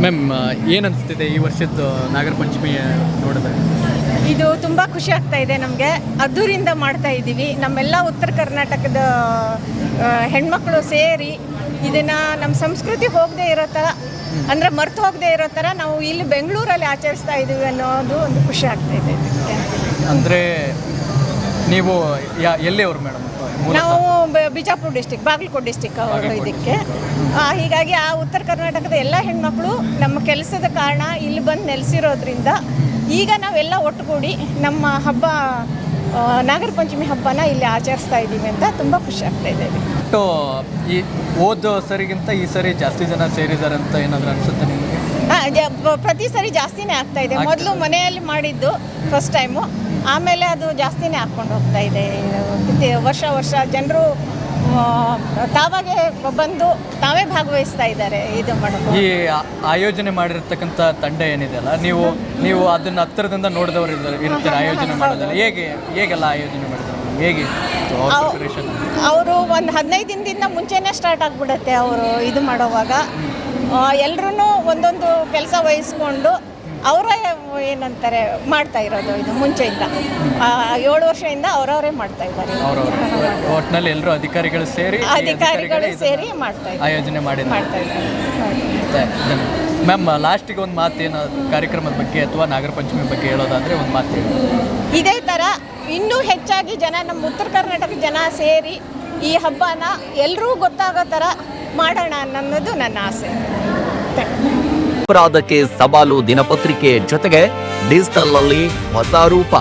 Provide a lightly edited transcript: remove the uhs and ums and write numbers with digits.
Ma'am ಏನು ಅನಿಸ್ತಿದೆ ಈ ವರ್ಷದ ನಾಗರ ಪಂಚಮಿ ನೋಡಿದ್ರೆ? ಇದು ತುಂಬ ಖುಷಿ ಆಗ್ತಾ ಇದೆ ನಮಗೆ. ಅದ್ದೂರಿಂದ ಮಾಡ್ತಾ ಇದ್ದೀವಿ. ನಮ್ಮೆಲ್ಲ ಉತ್ತರ ಕರ್ನಾಟಕದ ಹೆಣ್ಮಕ್ಳು ಸೇರಿ ಇದನ್ನು ನಮ್ಮ ಸಂಸ್ಕೃತಿ ಹೋಗದೆ ಇರೋ ಥರ, ಅಂದರೆ ಮರ್ತು ಹೋಗದೆ ಇರೋ ಥರ ನಾವು ಇಲ್ಲಿ ಬೆಂಗಳೂರಲ್ಲಿ ಆಚರಿಸ್ತಾ ಇದ್ದೀವಿ ಅನ್ನೋದು ಒಂದು ಖುಷಿ ಆಗ್ತಾ ಇದೆ. ಅಂದರೆ ನೀವು ಎಲ್ಲಿಯವರು ಮೇಡಮ್? ನಾವು ಬಿಜಾಪುರ ಡಿಸ್ಟಿಕ್, ಬಾಗಲಕೋಟೆ ಡಿಸ್ಟಿಕ್ ಅವರು ಇದಕ್ಕೆ. ಹೀಗಾಗಿ ಆ ಉತ್ತರ ಕರ್ನಾಟಕದ ಎಲ್ಲ ಹೆಣ್ಮಕ್ಳು ನಮ್ಮ ಕೆಲಸದ ಕಾರಣ ಇಲ್ಲಿ ಬಂದು ನೆಲೆಸಿರೋದ್ರಿಂದ ಈಗ ನಾವೆಲ್ಲ ಒಟ್ಟುಗೂಡಿ ನಮ್ಮ ಹಬ್ಬ ನಾಗರ ಪಂಚಮಿ ಹಬ್ಬನ ಇಲ್ಲಿ ಆಚರಿಸ್ತಾ ಇದ್ದೀವಿ ಅಂತ ತುಂಬ ಖುಷಿ ಆಗ್ತಾ ಇದೆ. ಒಟ್ಟು ಈ ಹೋದ ಸರಿಗಿಂತ ಈ ಸರಿ ಜಾಸ್ತಿ ಜನ ಸೇರಿದ್ದಾರೆ ಅಂತ ಏನಾದರೂ ಅನಿಸುತ್ತೆ ನಿಮಗೆ? ಪ್ರತಿ ಸರಿ ಜಾಸ್ತಿನೇ ಆಗ್ತಾ ಇದೆ. ಮೊದಲು ಮನೆಯಲ್ಲಿ ಮಾಡಿದ್ದು ಫಸ್ಟ್ ಟೈಮು, ಆಮೇಲೆ ಅದು ಜಾಸ್ತಿನೇ ಹಾಕ್ಕೊಂಡು ಹೋಗ್ತಾ ಇದೆ. ವರ್ಷ ವರ್ಷ ಜನರು ತಾವಾಗೆ ಬಂದು ತಾವೇ ಭಾಗವಹಿಸ್ತಾ ಇದ್ದಾರೆ ಇದು ಮಾಡೋದು. ಈ ಆಯೋಜನೆ ಮಾಡಿರ್ತಕ್ಕಂಥ ತಂಡ ಏನಿದೆಯಲ್ಲ, ನೀವು ಅದನ್ನು ಹತ್ತಿರದಿಂದ ನೋಡಿದವರು ಇರ್ತಾರೆ ಆಯೋಜನೆ ಮಾಡೋದಲ್ಲ, ಹೇಗೆಲ್ಲ ಆಯೋಜನೆ ಮಾಡಿದ್ರು, ಹೇಗೆ ಅವರು ಒಂದು 15 ದಿನದಿಂದ ಮುಂಚೆನೇ ಸ್ಟಾರ್ಟ್ ಆಗಿಬಿಡುತ್ತೆ. ಅವರು ಇದು ಮಾಡೋವಾಗ ಎಲ್ಲರೂ ಒಂದೊಂದು ಕೆಲಸ ವಹಿಸ್ಕೊಂಡು ಅವರೇ ಏನಂತಾರೆ ಮಾಡ್ತಾ ಇರೋದು. ಇದು ಮುಂಚೆಯಿಂದ 7 ವರ್ಷದಿಂದ ಅವರವರೇ ಮಾಡ್ತಾ ಇದ್ದಾರೆ. ಒಟ್ಟಿನಲ್ಲಿ ಎಲ್ಲರೂ ಅಧಿಕಾರಿಗಳು ಸೇರಿ ಮಾಡ್ತಾ ಆಯೋಜನೆ ಮಾಡ್ತಾ ಇದ್ದಾರೆ. ಮ್ಯಾಮ್, ಲಾಸ್ಟಿಗೆ ಒಂದು ಮಾತೇನು ಕಾರ್ಯಕ್ರಮದ ಬಗ್ಗೆ ಅಥವಾ ನಾಗರ ಪಂಚಮಿ ಬಗ್ಗೆ ಹೇಳೋದಾದರೆ ಒಂದು ಮಾತು ಹೇಳಿ. ಇದೇ ಥರ ಇನ್ನೂ ಹೆಚ್ಚಾಗಿ ಜನ, ನಮ್ಮ ಉತ್ತರ ಕರ್ನಾಟಕ ಜನ ಸೇರಿ ಈ ಹಬ್ಬನ ಎಲ್ಲರೂ ಗೊತ್ತಾಗೋ ಥರ ಮಾಡೋಣ ಅನ್ನೋದು ನನ್ನ ಆಸೆ. ಅಪರಾಧಕ್ಕೆ ಸವಾಲು ದಿನಪತ್ರಿಕೆ ಜೊತೆಗೆ ಡಿಜಿಟಲ್ ನಲ್ಲಿ ಹೊಸ ರೂಪ.